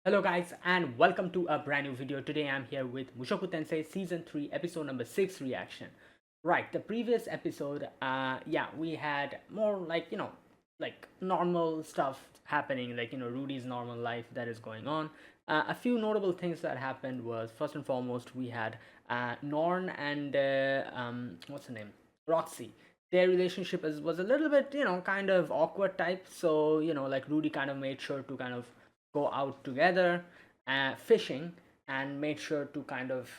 Hello guys and welcome to a brand new video. Today I'm here with Mushoku Tensei Season 3 episode number 6 reaction. Right, the previous episode, yeah, we had more like normal stuff happening, Rudy's normal life that is going on. A few notable things that happened was, first and foremost, we had Norn and, what's her name? Roxy. Their relationship was a little bit, kind of awkward type. So, like Rudy kind of made sure to kind of go out together fishing and made sure to kind of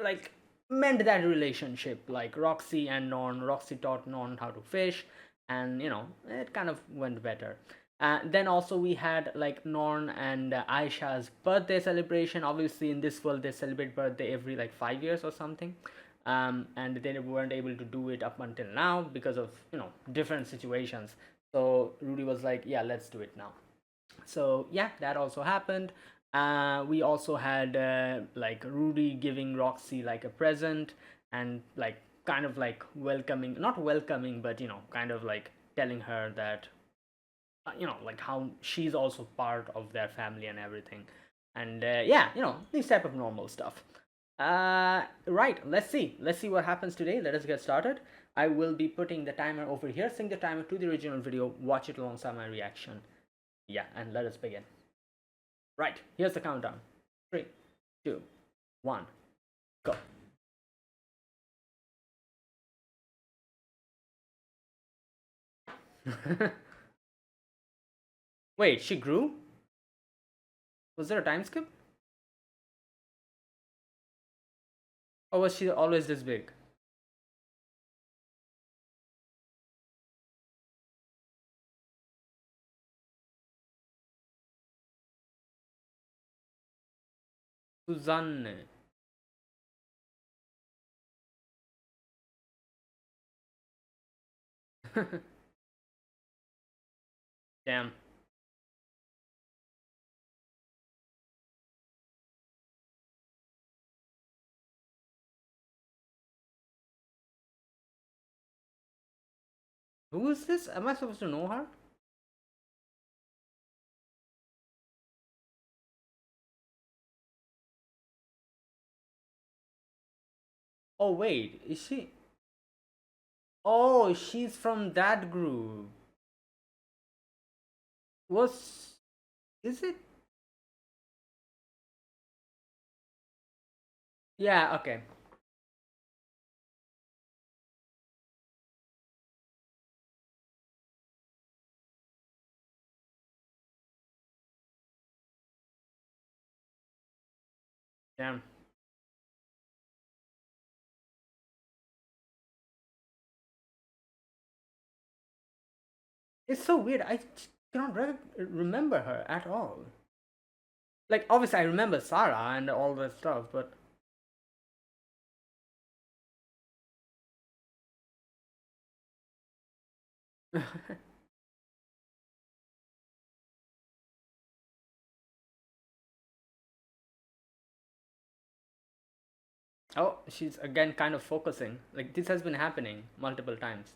like mend that relationship. Like Roxy taught Norn how to fish, and it kind of went better. Then also we had like Norn and Aisha's birthday celebration. Obviously in this world they celebrate birthday every like 5 years or something. And they weren't able to do it up until now because of different situations. So Rudy was like, yeah, let's do it now. So yeah, that also happened. We also had like Rudy giving Roxy like a present, and like kind of like welcoming, not welcoming, but kind of like telling her that like how she's also part of their family and everything. And yeah, these type of normal stuff. Right, let's see what happens today. Let us get started. I will be putting the timer over here. Sync the timer to the original video, watch it alongside my reaction. Yeah, and let us begin. Right, here's the countdown. Three, two, one, go. Wait, she grew? Was there a time skip? Or was she always this big? Suzanne. Damn. Who is this? Am I supposed to know her? Oh, wait, is she? Oh, she's from that group. Was. Is it? Yeah, okay. Damn. It's so weird. I cannot remember her at all. Like, obviously, I remember Sarah and all that stuff, but. Oh, she's again kind of focusing. Like, this has been happening multiple times.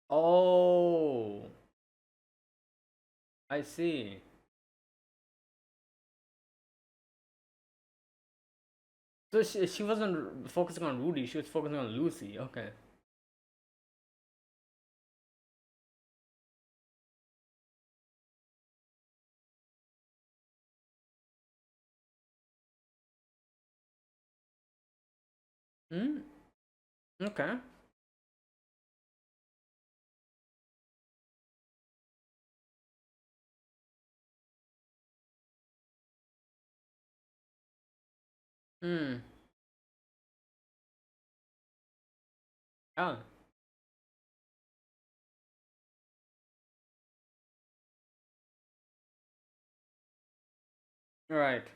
Oh, I see. So she wasn't focusing on Rudy, she was focusing on Lucy. Okay. Hmm. Okay. Hmm. Oh. Right.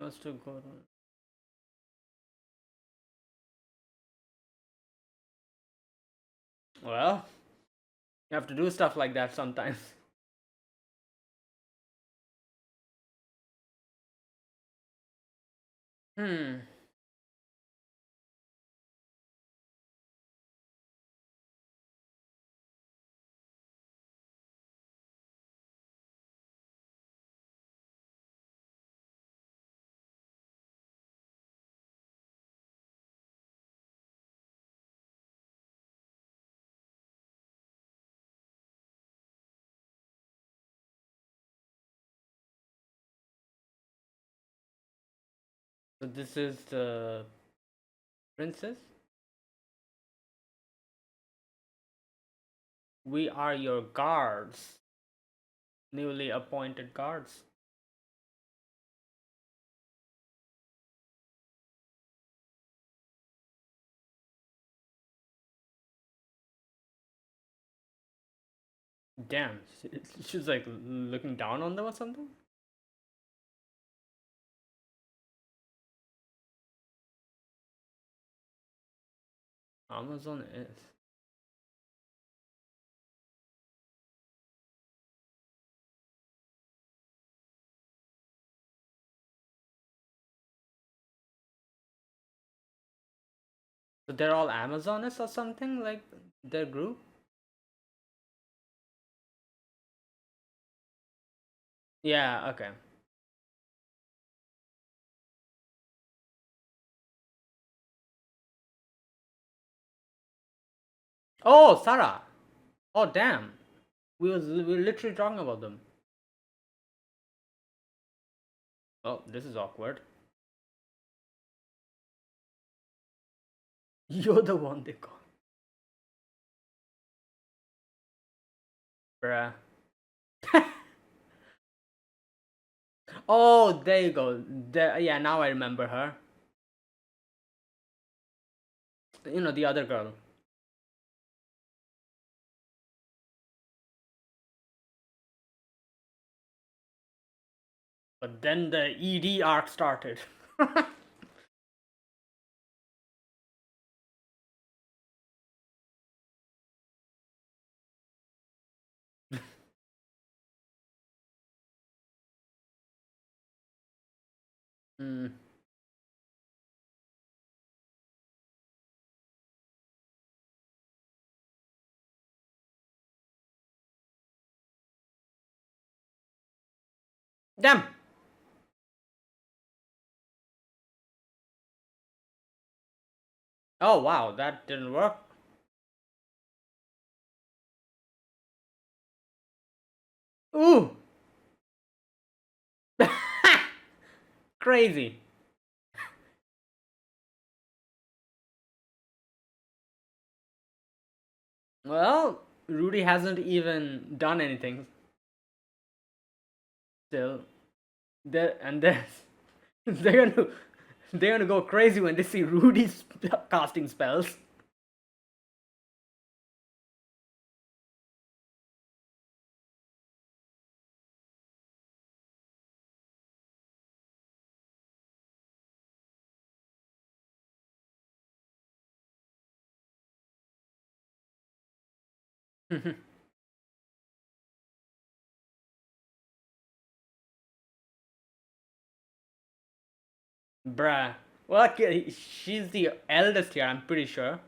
Must to go to. Well, you have to do stuff like that sometimes. Hmm. So this is the princess. We are your guards, newly appointed guards. Damn, she's like looking down on them or something. Amazon is. So they're all Amazonists or something like their group. Yeah. Okay. Oh, Sarah. Oh, damn. We were literally talking about them. Oh, this is awkward. You're the one they call. Bruh. Oh, there you go. There, yeah, now I remember her. You know, the other girl. But then the ED arc started. Hmm. Damn. Oh, wow, that didn't work. Ooh. Crazy. Well, Rudy hasn't even done anything still. There's they're gonna they're gonna go crazy when they see Rudy's casting spells. Bruh. Well, okay, she's the eldest here, I'm pretty sure.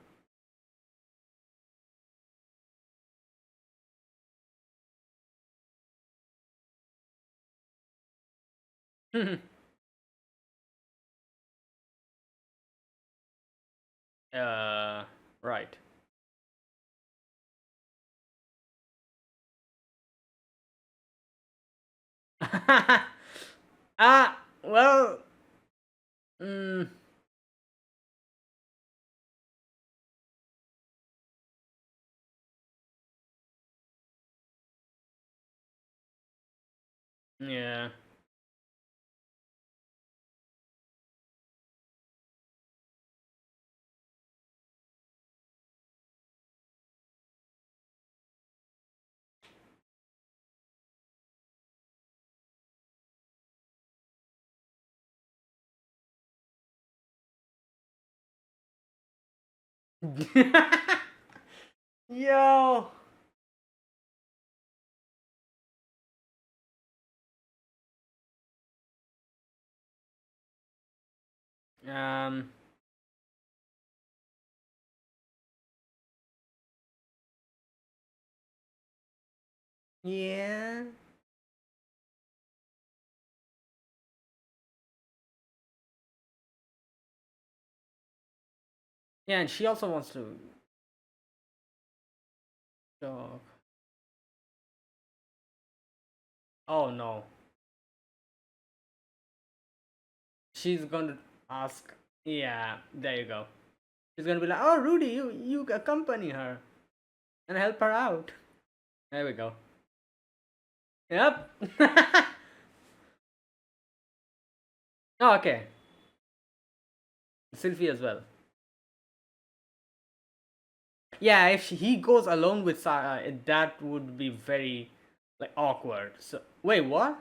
Right. Well, mm, yeah. Yo. Um. Yeah. Yeah, and she also wants to talk. Oh no. She's going to ask. Yeah, there you go. She's gonna be like, "Oh, Rudy, you accompany her and help her out." There we go. Yep. Oh, okay. Sylvie as well. Yeah, if he goes alone with Sarah, that would be very like awkward. So wait, what?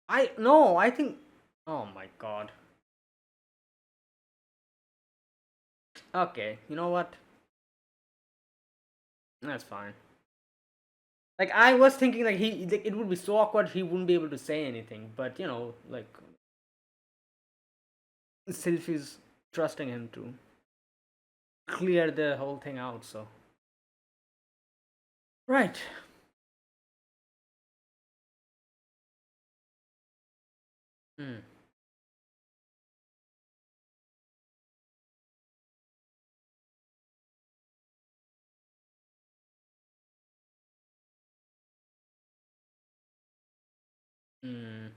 I no, I think. Oh my god. Okay, you know what? That's fine. Like I was thinking, like it would be so awkward he wouldn't be able to say anything. But like Sylvie's trusting him to clear the whole thing out. So right. Hmm. Hmm.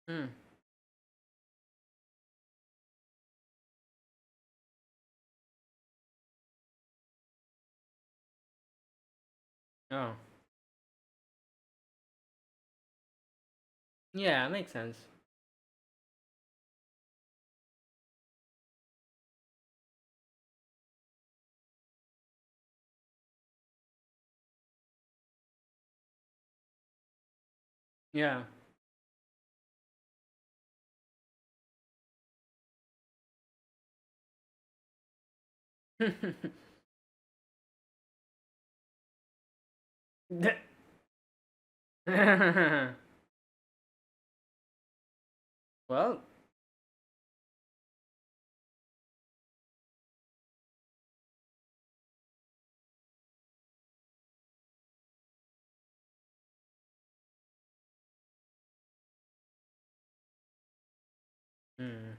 Hmm. Oh. Yeah, makes sense. Yeah. Well. Hmm.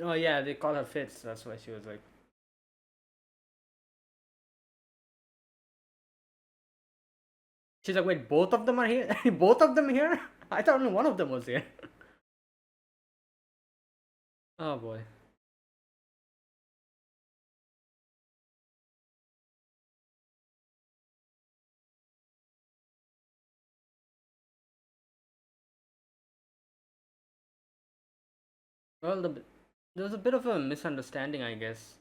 Oh yeah, they call her Fitz. That's why she was like. She's like, wait, both of them are here. Both of them here? I thought only one of them was here. Oh boy. Well, there was a bit of a misunderstanding, I guess.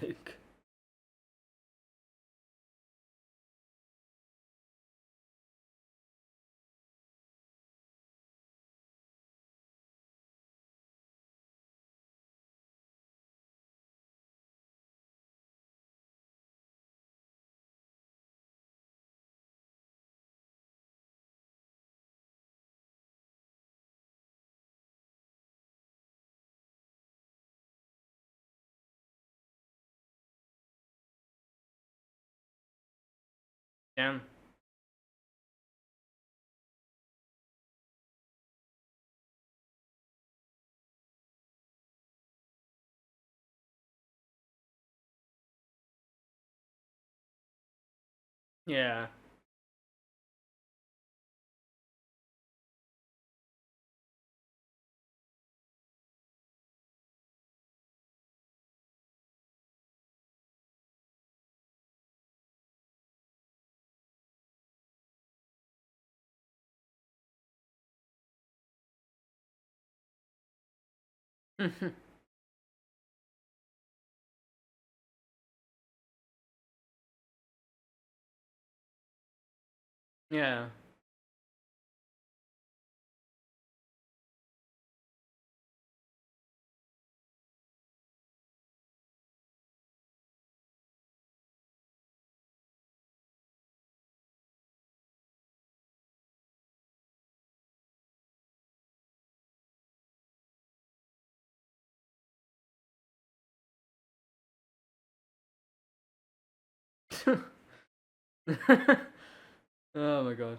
Like, Damn. Yeah. Yeah. Oh my god.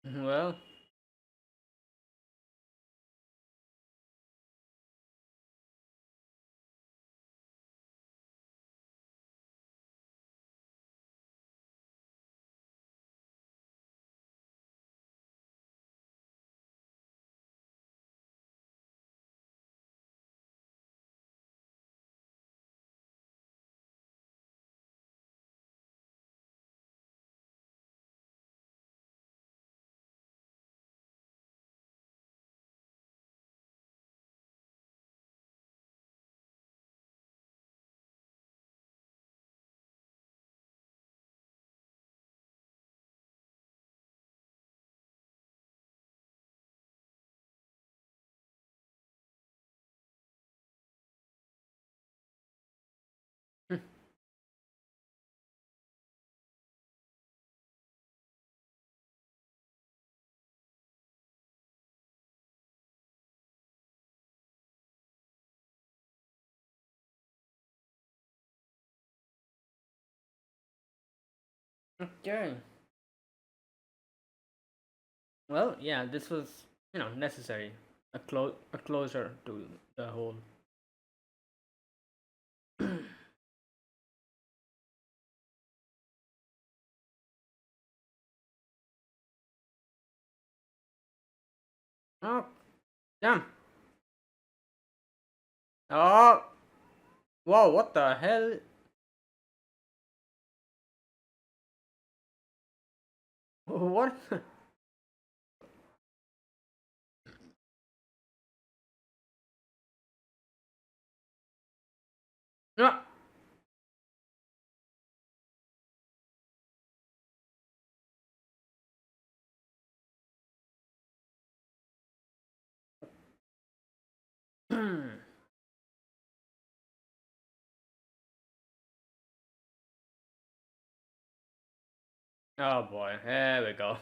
Well, okay. Well, yeah, this was, necessary. A closure to the whole. Oh, damn. Oh, whoa, what the hell? What? No. Oh boy, there we go.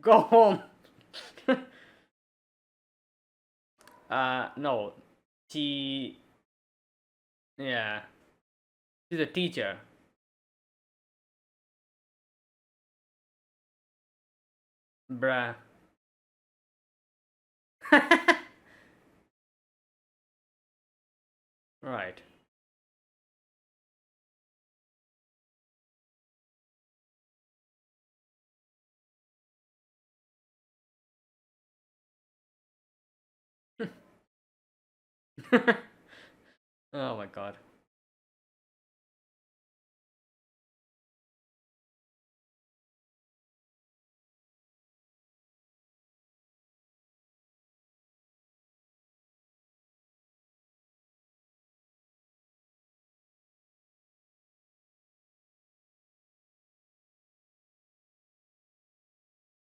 Go home. No. She, yeah, she's a teacher. Bruh. Right. Oh my god.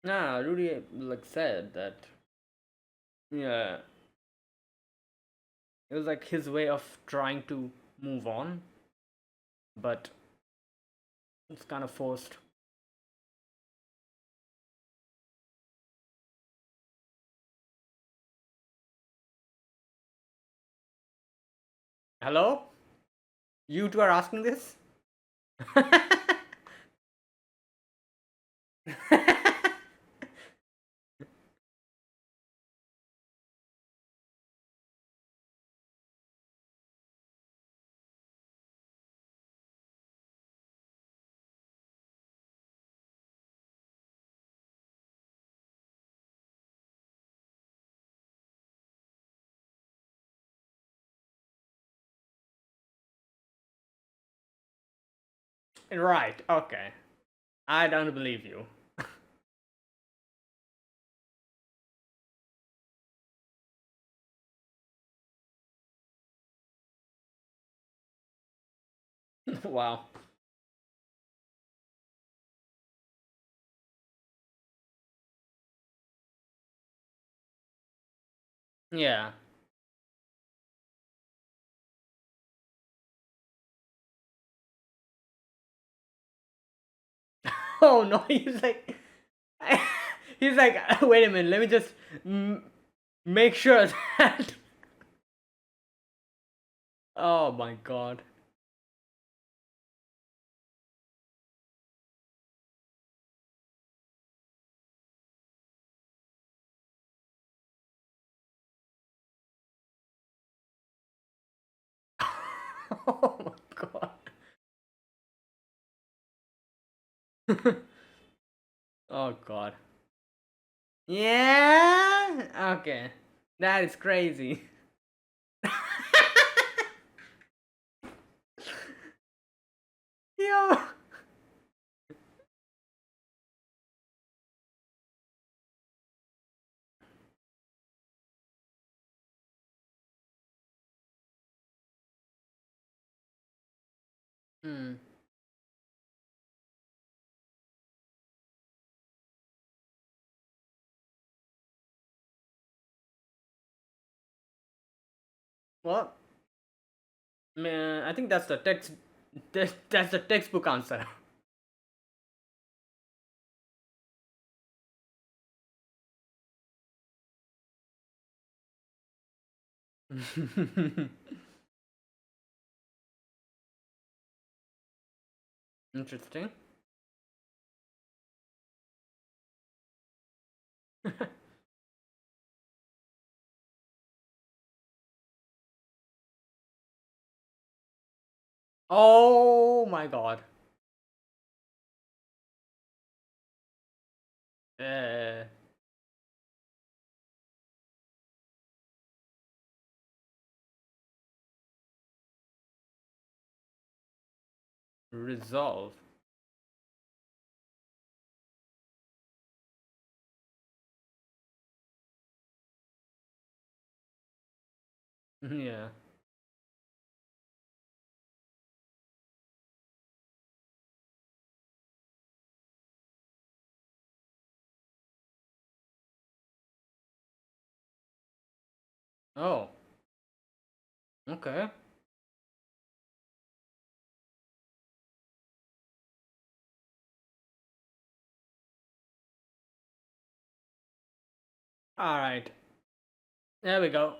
Nah, Rudy like said that, yeah, it was like his way of trying to move on, but it's kind of forced. Hello? You two are asking this? Right, okay. I don't believe you. Wow. Yeah. Oh no, he's like, he's like, wait a minute, let me just m- make sure that. Oh my god. Oh my god. Oh god. Yeah. Okay. That is crazy. Yo. Hmm. What? Man, I think that's the text. That's the textbook answer. Interesting. Oh my god. Uh, resolve. Yeah. Oh. Okay. All right. There we go.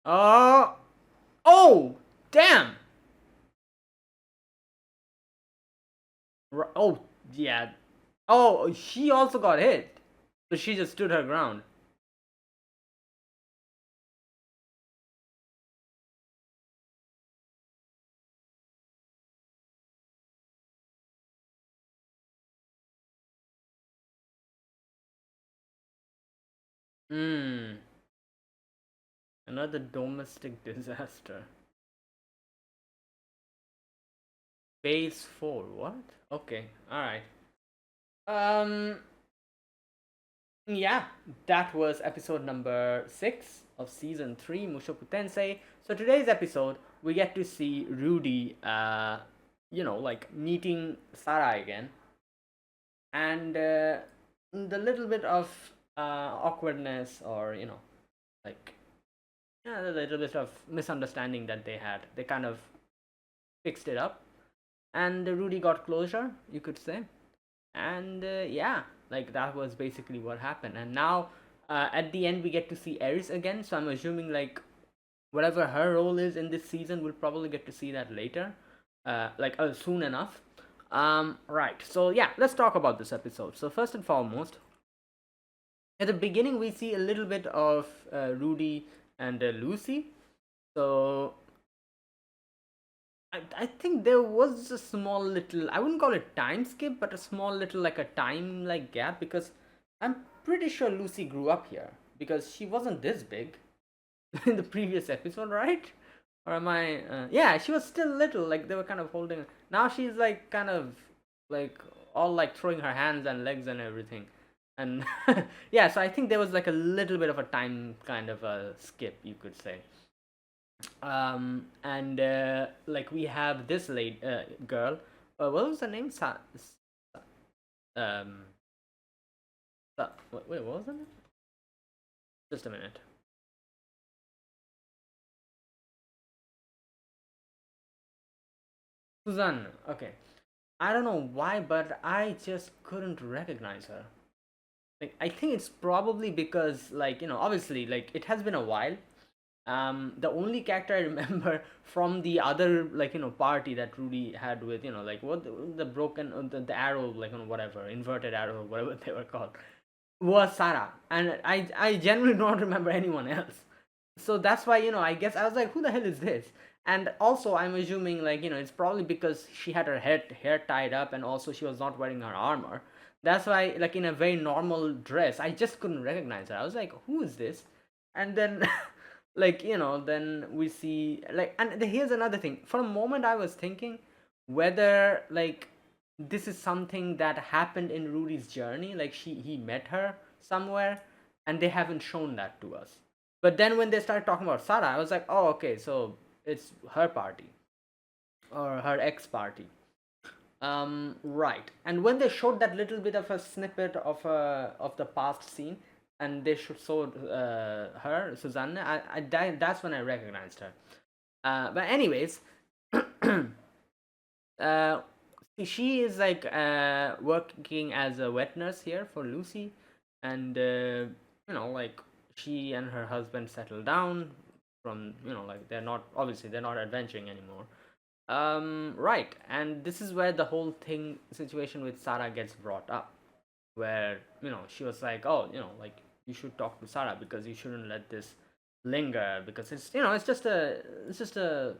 Oh. Oh. Damn. Oh. Yeah. Oh, she also got hit. So she just stood her ground. Hmm. Another domestic disaster. Phase 4. What? Okay. All right. Um. Yeah, that was episode number 6 of season 3, Mushoku Tensei. So today's episode, we get to see Rudy, like meeting Sarah again, and the little bit of awkwardness, or like, yeah, a little bit of misunderstanding that they had. They kind of fixed it up, and Rudy got closure, you could say. And yeah, like that was basically what happened. And now at the end we get to see Eris again, so I'm assuming like whatever her role is in this season, we'll probably get to see that later, soon enough. Right, so yeah, let's talk about this episode. So first and foremost, at the beginning we see a little bit of Rudy and Lucy. So I think there was a small little, I wouldn't call it time skip, but a small little like a time like gap, because I'm pretty sure Lucy grew up here, because she wasn't this big in the previous episode, right? Or am I? Yeah, she was still little. Like they were kind of holding. Now she's like kind of like all like throwing her hands and legs and everything. And yeah, so I think there was like a little bit of a time kind of a skip, you could say. And like we have this late girl. What was her name? Um, wait, what was her name? Just a minute. Suzanne. Okay. I don't know why, but I just couldn't recognize her. Like, I think it's probably because, like, obviously, like, it has been a while. The only character I remember from the other, like, party that Rudy had with, like, what the broken, the arrow, like, whatever, inverted arrow, whatever they were called, was Sarah. And I generally don't remember anyone else. So that's why, I guess I was like, who the hell is this? And also, I'm assuming, like, it's probably because she had her hair tied up, and also she was not wearing her armor. That's why, like, in a very normal dress, I just couldn't recognize her. I was like, who is this? And then like, then we see, like, and here's another thing. For a moment I was thinking whether, like, this is something that happened in Rudy's journey, like he met her somewhere, and they haven't shown that to us. But then when they started talking about Sarah, I was like, oh, okay, so it's her party, or her ex party. Right. And when they showed that little bit of a snippet of the past scene, and they showed her, Susanne, that's when I recognized her. But anyways, uh, she is like working as a wet nurse here for Lucy, and like she and her husband settle down from, like they're not, obviously they're not adventuring anymore. Right, and this is where the whole thing situation with Sarah gets brought up, where she was like, oh, like you should talk to Sarah, because you shouldn't let this linger, because it's just a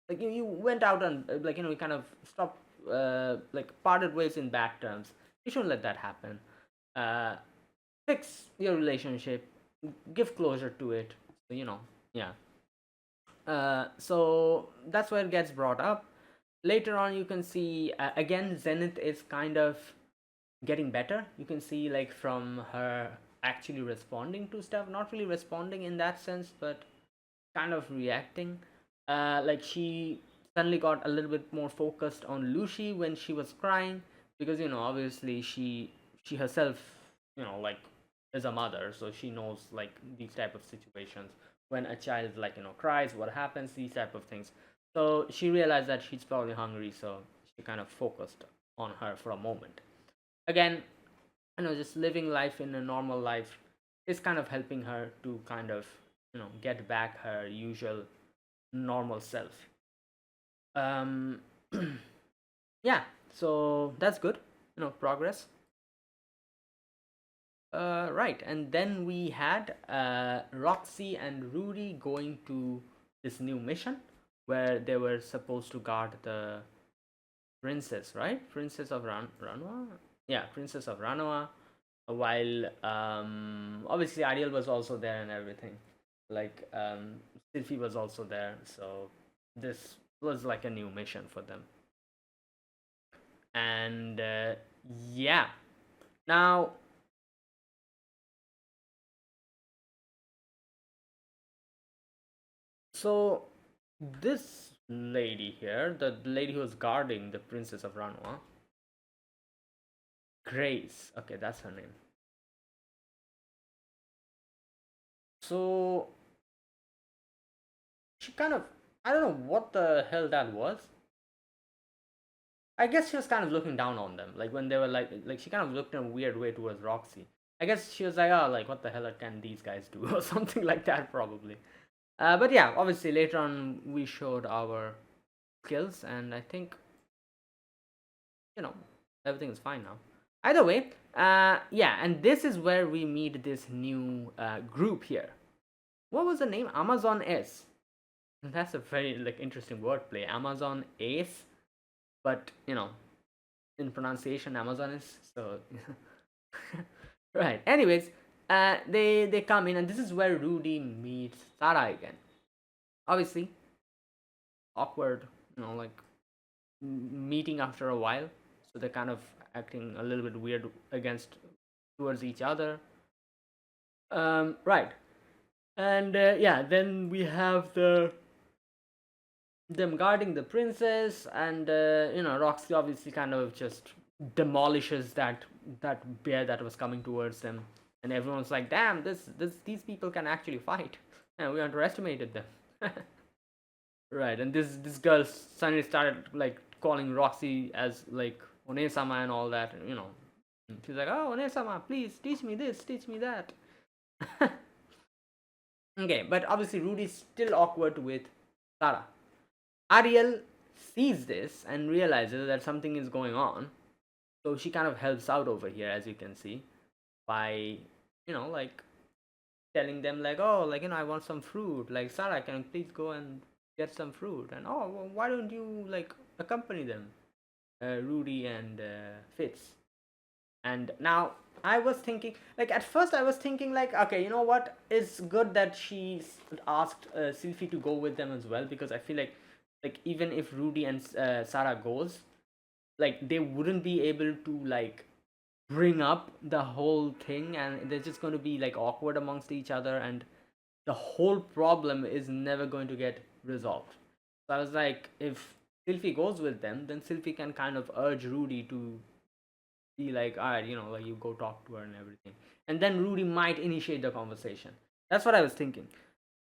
like you went out and like you kind of stopped, like parted ways in bad terms. You shouldn't let that happen. Uh, Fix your relationship, give closure to it. So yeah. So that's where it gets brought up. Later on, you can see again Zenith is kind of getting better. You can see like from her actually responding to stuff, not really responding in that sense, but kind of reacting. Like she suddenly got a little bit more focused on Lucy when she was crying, because obviously she herself, like is a mother, so she knows like these type of situations when a child like cries, what happens, these type of things. So she realized that she's probably hungry, so she kind of focused on her for a moment. Again, just living life in a normal life is kind of helping her to kind of get back her usual normal self. um yeah, so that's good, progress. Right, and then we had Roxy and Rudy going to this new mission where they were supposed to guard the princess, right? Princess of Ranwa? Yeah, Princess of Ranwa. While obviously Ariel was also there and everything. Like Sylphie was also there, so this was like a new mission for them. And yeah, now, so this lady here, the lady who was guarding the Princess of Ranwa, Grace. Okay, that's her name. So she kind of, I don't know what the hell that was. I guess she was kind of looking down on them, like when they were like she kind of looked in a weird way towards Roxy. I guess she was like, oh, like what the hell can these guys do, or something like that, probably. But yeah, obviously later on we showed our skills, and I think you know everything is fine now. Either way, yeah, and this is where we meet this new group here. What was the name? Amazon S. That's a very like interesting wordplay. Amazon Ace, but in pronunciation, Amazon is so. Right. Anyways, they come in, and this is where Rudy meets Sarah again. Obviously, awkward, like meeting after a while, so they're kind of acting a little bit weird against towards each other. Right. And yeah, then we have them guarding the princess, and Roxy obviously kind of just demolishes that bear that was coming towards them, and everyone's like, damn, these people can actually fight, and we underestimated them. Right. And this girl suddenly started like calling Roxy as like Onesama and all that, she's like, oh, Onesama, please teach me this, teach me that. Okay, but obviously Rudy's still awkward with Sarah. Ariel sees this and realizes that something is going on, so she kind of helps out over here, as you can see, by like telling them like, oh, like I want some fruit. Like, Sarah, can you please go and get some fruit? And oh, well, why don't you like accompany them, Rudy and Fitz? And now I was thinking, like at first I was thinking like, okay, you know what? It's good that she asked Sylvie to go with them as well, because I feel like even if Rudy and Sarah goes, like they wouldn't be able to like bring up the whole thing, and they're just going to be like awkward amongst each other, and the whole problem is never going to get resolved. So I was like, if Sylvie goes with them, then Sylvie can kind of urge Rudy to be like, all right, like you go talk to her and everything, and then Rudy might initiate the conversation. That's what I was thinking,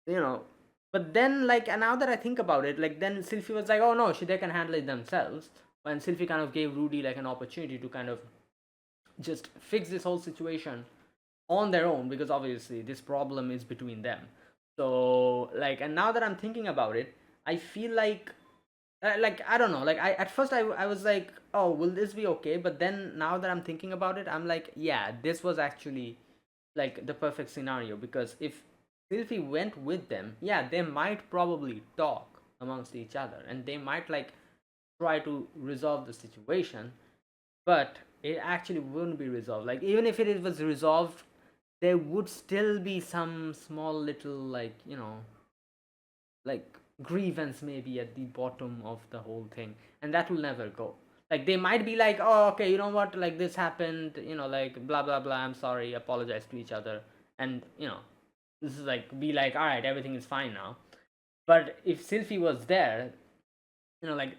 you know. But then, like, and now that I think about it, like, then Sylvie was like, oh no, they can handle it themselves. And Sylvie kind of gave Rudy like an opportunity to kind of just fix this whole situation on their own, because obviously this problem is between them. So like, and now that I'm thinking about it, I feel like I don't know, like I at first I was like, oh, will this be okay? But then now that I'm thinking about it, I'm like, yeah, this was actually like the perfect scenario, because if Sylvie went with them, yeah, they might probably talk amongst each other, and they might like try to resolve the situation, but it actually wouldn't be resolved. Like, even if it was resolved, there would still be some small little like like grievance maybe at the bottom of the whole thing, and that will never go. Like, they might be like, oh, okay, you know what, like this happened, like blah blah blah, I'm sorry, apologize to each other, and this is like, be like, all right, everything is fine now. But if Sylvie was there, like,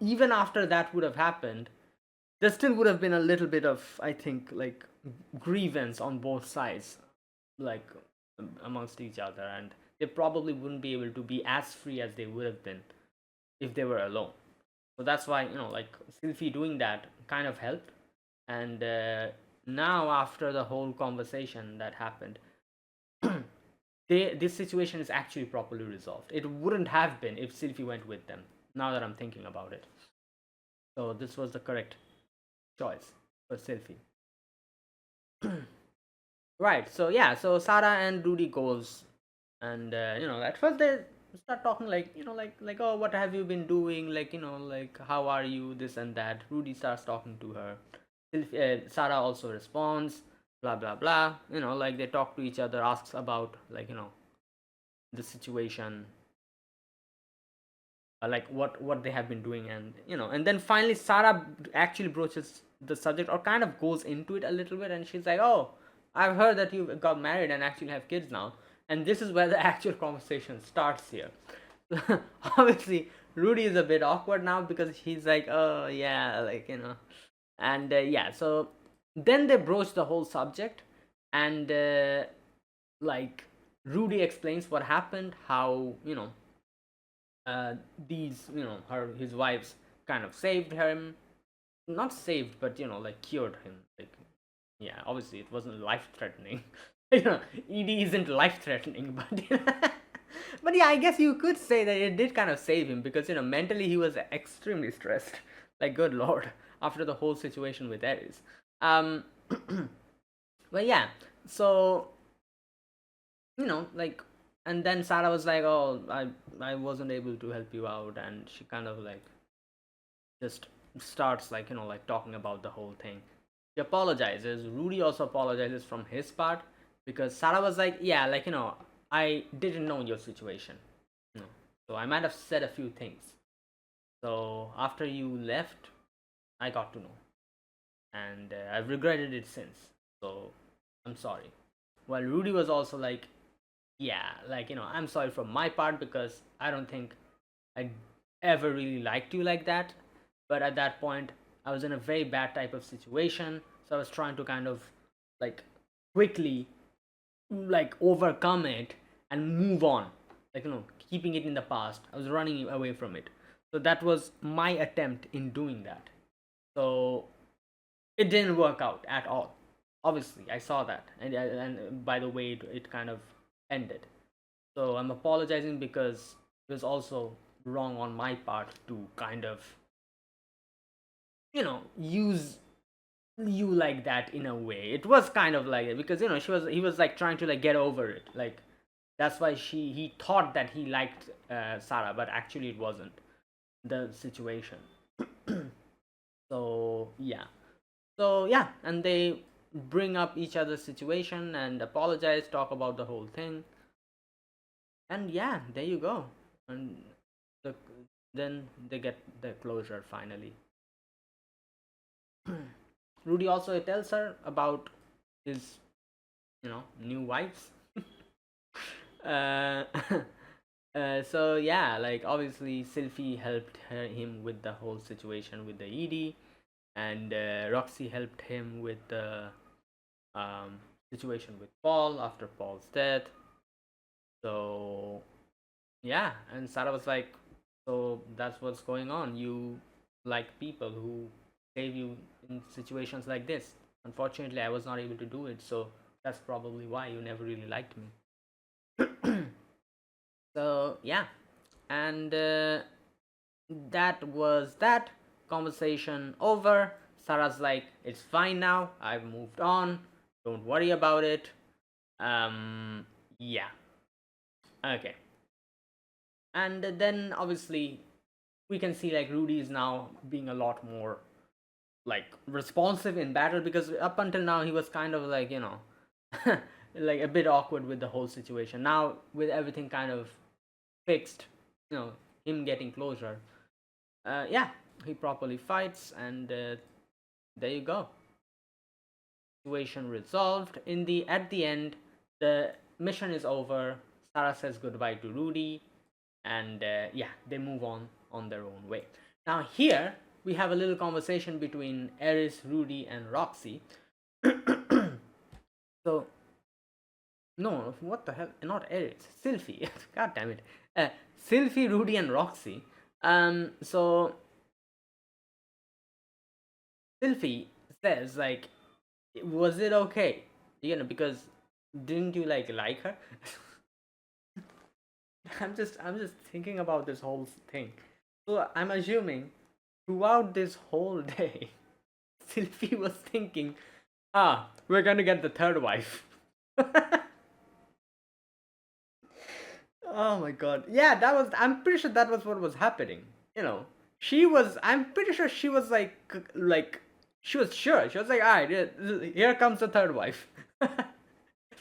even after that would have happened, there still would have been a little bit of, I think, like grievance on both sides, like amongst each other, and they probably wouldn't be able to be as free as they would have been if they were alone. So that's why, like Sylvie doing that kind of helped. And now, after the whole conversation that happened, this situation is actually properly resolved. It wouldn't have been if Sylvie went with them, now that I'm thinking about it. So this was the correct choice for Sylvie. Right. So yeah. So Sarah and Rudy goes, and at first they start talking like, like, oh, what have you been doing? Like, like, how are you? This and that. Rudy starts talking to her. Sarah also responds. Blah blah blah. Like they talk to each other, asks about like the situation, like what they have been doing, and and then finally Sarah actually broaches the subject, or kind of goes into it a little bit, and she's like, oh, I've heard that you got married and actually have kids now. And this is where the actual conversation starts here. Obviously Rudy is a bit awkward now, because he's like, oh yeah, like, and yeah, so then they broach the whole subject, and like Rudy explains what happened, how, uh, these, his wives kind of saved him, not saved, but like cured him. Like, yeah, obviously it wasn't life threatening. Ed isn't life threatening, but but yeah, I guess you could say that it did kind of save him because mentally he was extremely stressed. Like, good lord, after the whole situation with Ares. Um, but yeah, so like, and then Sarah was like, "Oh, I wasn't able to help you out," and she kind of like just starts like like talking about the whole thing. He apologizes. Rudy also apologizes from his part because Sarah was like, "Yeah, like I didn't know your situation, you know, so I might have said a few things. So after you left, I got to know, and I've regretted it since. So I'm sorry." While Rudy was also like, "Yeah, like I'm sorry from my part because I don't think I ever really liked you like that. But at that point, I was in a very bad type of situation, so I was trying to kind of like quickly like overcome it and move on, like keeping it in the past. I was running away from it, so that was my attempt in doing that. So it didn't work out at all. Obviously, I saw that, and by the way, it kind of ended. So I'm apologizing because it was also wrong on my part to kind of use you like that in a way. It was kind of like it because he was like trying to like get over it. Like, that's why he thought that he liked Sarah, but actually it wasn't the situation. So yeah. So yeah, and they bring up each other's situation and apologize, talk about the whole thing, and yeah, there you go. And the, then they get the closure finally. Rudy also tells her about his new wives. uh, so yeah, like obviously Sylphie helped him with the whole situation with the ED, and Roxy helped him with the um, situation with Paul after Paul's death. So yeah, and Sarah was like, "So that's what's going on. You like people who save you in situations like this. Unfortunately, I was not able to do it, so that's probably why you never really liked me." So yeah, and that was that conversation over. Sarah's like, "It's fine now. I've moved on. Don't worry about it." Yeah. Okay. And then obviously we can see like Rudy is now being a lot more like responsive in battle because up until now he was kind of like like a bit awkward with the whole situation. Now with everything kind of fixed, him getting closure, yeah, he properly fights, and there you go, situation resolved. In the At the end, the mission is over. Sarah says goodbye to Rudy, and yeah, they move on their own way. Now here we have a little conversation between Eris, Rudy, and Roxy. So no, what the hell? Not Eris, Sylphie. God damn it. Uh, Sylphie, Rudy, and Roxy. So Sylphie says like, was it okay? Because didn't you like her? I'm just thinking about this whole thing. So I'm assuming throughout this whole day, Sylvie was thinking, we're gonna get the third wife. Oh my god. Yeah, I'm pretty sure that was what was happening. I'm pretty sure she was like, she was sure. She was like, alright, here comes the third wife.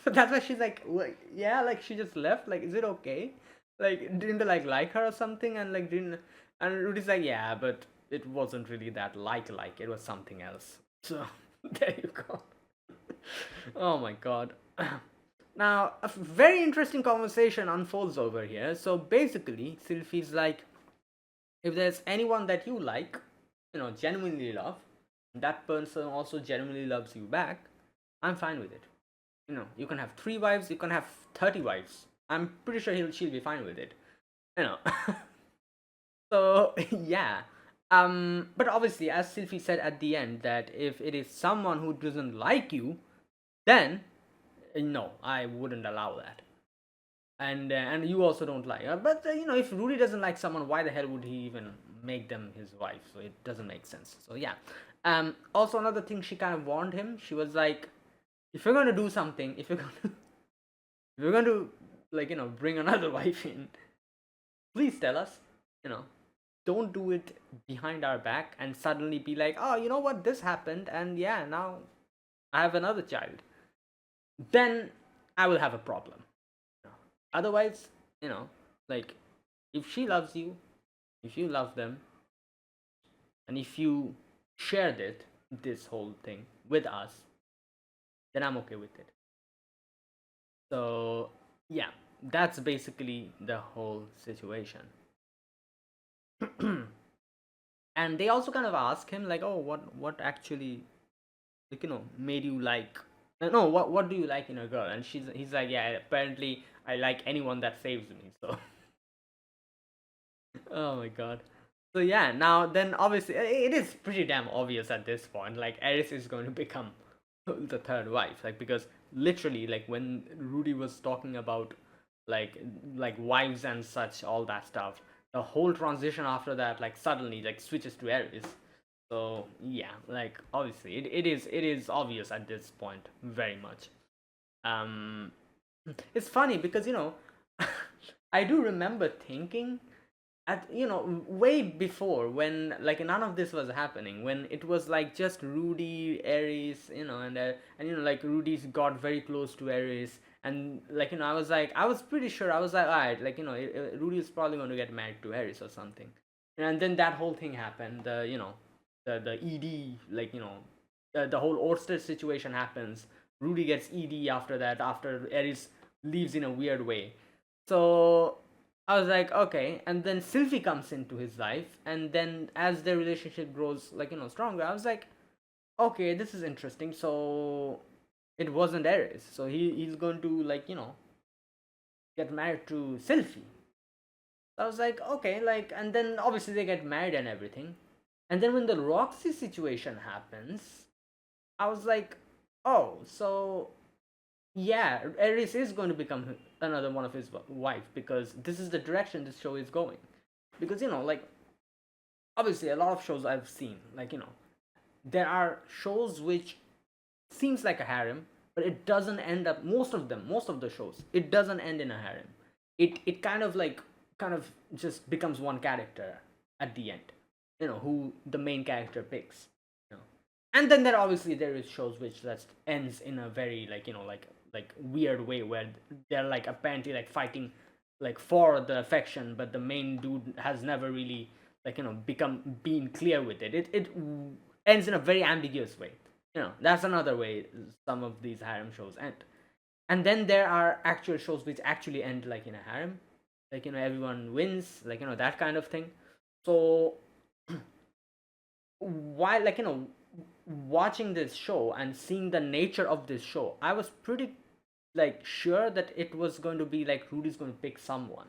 So that's why she's like, yeah, like she just left. Like, is it okay? Like, didn't they like her or something? And like, didn't. And Rudy's like, yeah, but it wasn't really that like. It was something else. So there you go. Oh my god. Now, a very interesting conversation unfolds over here. So basically, Sylphie's like, if there's anyone that you like, genuinely love, that person also genuinely loves you back, I'm fine with it. You can have 3 wives, you can have 30 wives. I'm pretty sure she'll be fine with it. You know. So yeah. But obviously, as Sylvie said at the end, that if it is someone who doesn't like you, then no, I wouldn't allow that. And you also don't like her. But if Rudy doesn't like someone, why the hell would he even make them his wife? So it doesn't make sense. So yeah. Also another thing, she kind of warned him. She was like, if you're gonna do something, if you're going to bring another wife in, please tell us. You know, don't do it behind our back and suddenly be like, oh, you know what, this happened, and yeah, now I have another child. Then I will have a problem. Otherwise, like, if she loves you, if you love them, and if you shared this whole thing with us, then I'm okay with it. So yeah, that's basically the whole situation. And they also kind of ask him like, oh, what actually, made you like, no, what do you like in a girl? And he's like, yeah, apparently I like anyone that saves me. So oh my god. So yeah, now then obviously it is pretty damn obvious at this point, like Eris is going to become the third wife, like, because literally, like, when Rudy was talking about like wives and such, all that stuff, the whole transition after that, like, suddenly like switches to Eris. So yeah, like, obviously it is obvious at this point, very much. um it's funny because I do remember thinking at way before, when like none of this was happening, when it was like just Rudy, Ares, and like Rudy's got very close to Ares, and like I was pretty sure, I was like, all right, like Rudy is probably going to get married to Ares or something. And then that whole thing happened, the ED, like the whole Orsted situation happens. Rudy gets ED after that, after Ares leaves in a weird way. So I was like, okay. And then Sylvie comes into his life, and then as their relationship grows, like stronger, I was like, okay, this is interesting. So it wasn't Ares, so he's going to like get married to Sylvie. I was like, okay, like, and then obviously they get married and everything. And then when the Roxy situation happens, I was like, oh, so yeah, Ares is going to become another one of his wife, because this is the direction this show is going. Because like, obviously a lot of shows I've seen, like there are shows which seems like a harem, but it doesn't end up. Most of the shows, it doesn't end in a harem. It kind of just becomes one character at the end. Who the main character picks. You know, and then there is shows which just ends in a very like weird way, where they're like apparently like fighting like for the affection, but the main dude has never really become being clear with it. It ends in a very ambiguous way. That's another way some of these harem shows end. And then there are actual shows which actually end like in a harem, like everyone wins, like that kind of thing. So while watching this show and seeing the nature of this show, I was pretty like sure that it was going to be like Rudy's going to pick someone.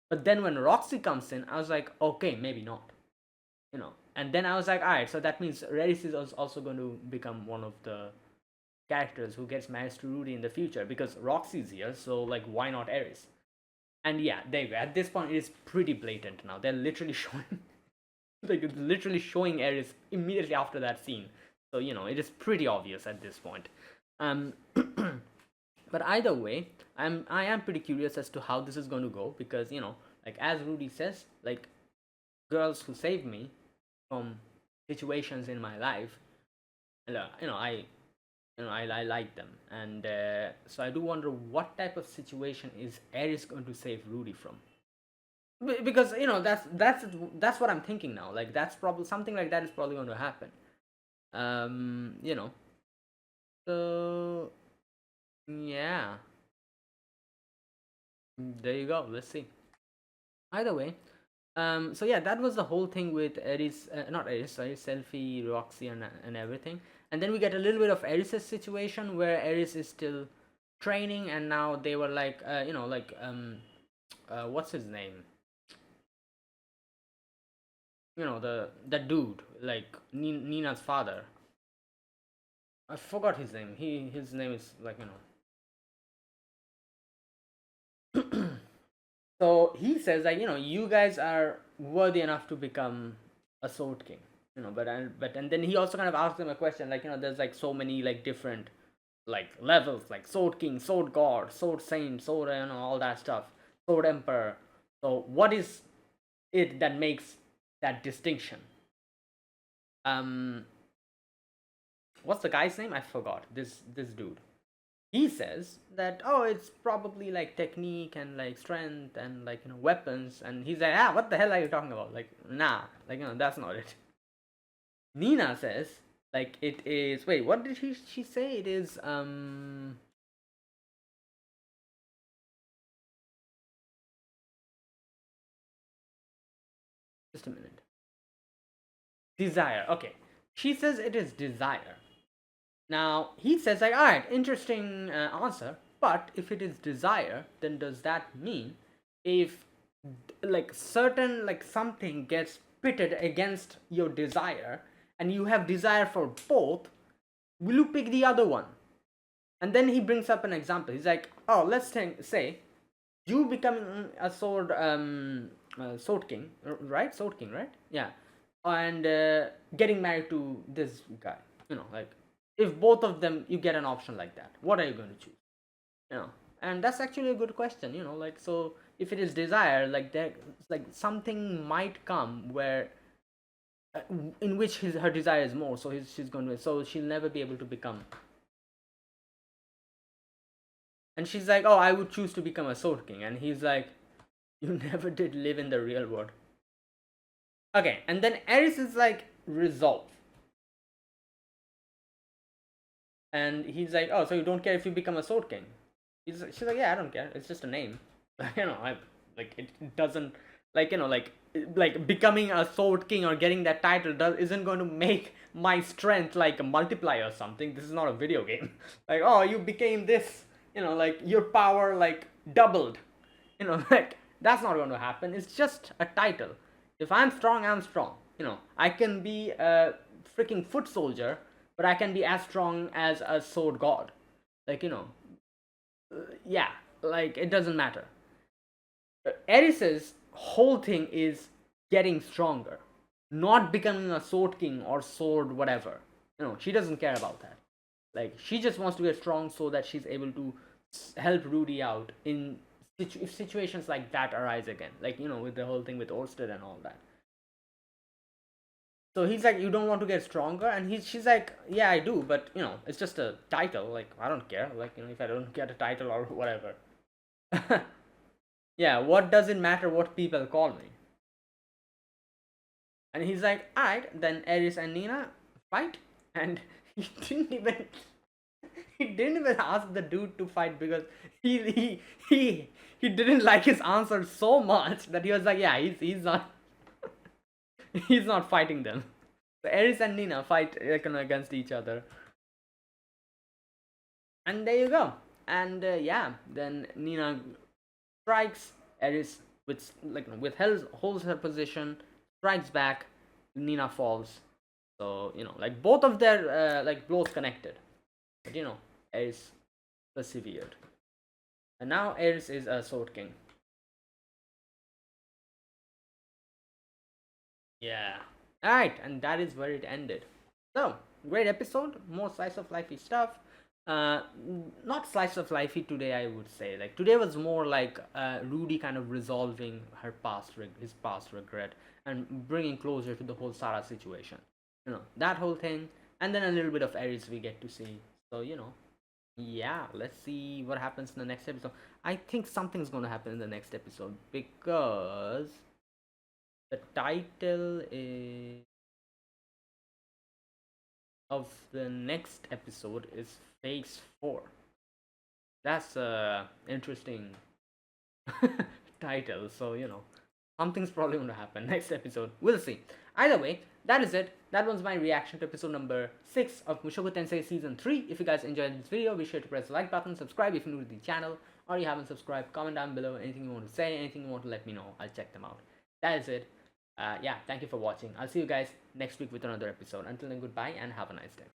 But then when Roxy comes in, I was like, okay, maybe not. And then I was like, all right, so that means Redis is also going to become one of the characters who gets married to Rudy in the future, because Roxy's here, so like why not Eris? And yeah, there you go. At this point, it is pretty blatant now. They're literally showing, like, literally showing Eris immediately after that scene. So it is pretty obvious at this point. Um, but either way, I am pretty curious as to how this is going to go, because like as Rudy says, like, girls who save me from situations in my life, I like them, and so I do wonder what type of situation is Ares going to save Rudy from. Because that's what I'm thinking now. Like, that's probably something like that is probably going to happen. Um, you know. So yeah, there you go. Let's see. Either way, so yeah, that was the whole thing with Ares, not Ares, sorry, Selfie, Roxy, and everything. And then we get a little bit of Ares' situation, where Ares is still training, and now they were like, what's his name? The dude, like Nina's father. I forgot his name. His name is like, So he says like, you guys are worthy enough to become a sword king. But and then he also kind of asks them a question like, there's like so many like different like levels, like sword king, sword god, sword saint, sword, all that stuff, sword emperor. So what is it that makes that distinction? Um, what's the guy's name? I forgot. This dude. He says that, oh, it's probably like technique and like strength and like, weapons. And he's like, what the hell are you talking about? Like, nah, like, that's not it. Nina says like it is. Wait, what did she say? It is just a minute. Desire. Okay, she says it is desire. Now he says like, all right, interesting answer. But if it is desire, then does that mean if like certain like something gets pitted against your desire and you have desire for both, will you pick the other one? And then he brings up an example. He's like, oh, let's say you becoming a sword king, right? Sword king, right? Yeah. And getting married to this guy, like if both of them you get an option like that, what are you going to choose? you know and that's actually a good question. Like, so if it is desire, like there, like something might come where uh, in which her desire is more, so she's going to, so she'll never be able to become. And she's like, oh, I would choose to become a sword king. And he's like, you never did live in the real world. Okay, and then Ares is like, resolve. And he's like, oh, so you don't care if you become a sword king? She's like, yeah, I don't care. It's just a name. I like it doesn't, like, like becoming a sword king or getting that title isn't going to make my strength like multiply or something. This is not a video game. Like, oh, you became this, like your power like doubled. Like that's not going to happen. It's just a title. If I'm strong, I'm strong. I can be a freaking foot soldier, but I can be as strong as a sword god. Like, yeah, like it doesn't matter. Eris's whole thing is getting stronger, not becoming a sword king or sword whatever. She doesn't care about that. Like, she just wants to get strong so that she's able to help Rudy out in if situations like that arise again. Like, with the whole thing with Orsted and all that. So he's like, you don't want to get stronger, and she's like, yeah, I do, but it's just a title. Like, I don't care. Like, if I don't get a title or whatever. Yeah, what does it matter what people call me? And he's like, alright, then Ares and Nina fight. And he didn't even he didn't even ask the dude to fight because he didn't like his answer so much that he was like, yeah, he's not he's not fighting them. So Ares and Nina fight against each other. And there you go. And yeah, then Nina strikes. Ares with holds her position, strikes back. Nina falls. So like both of their like blows connected, but Ares persevered, and now Ares is a sword king. Yeah. All right, and that is where it ended. So great episode, more slice of lifey stuff. uh Not slice of lifey today, I would say. Like, today was more like Rudy kind of resolving his past regret and bringing closure to the whole Sarah situation, that whole thing. And then a little bit of Ares we get to see. So yeah, let's see what happens in the next episode. I think something's going to happen in the next episode because the title is of the next episode is Phase 4. That's a interesting title. So Something's probably going to happen next episode. We'll see. Either way, that is it. That was my reaction to episode number 6 of Mushoku Tensei season 3. If you guys enjoyed this video, be sure to press the like button, subscribe if you're new to the channel, or you haven't subscribed. Comment down below anything you want to say, anything you want to let me know. I'll check them out. That is it. Yeah, thank you for watching. I'll see you guys next week with another episode. Until then, goodbye and have a nice day.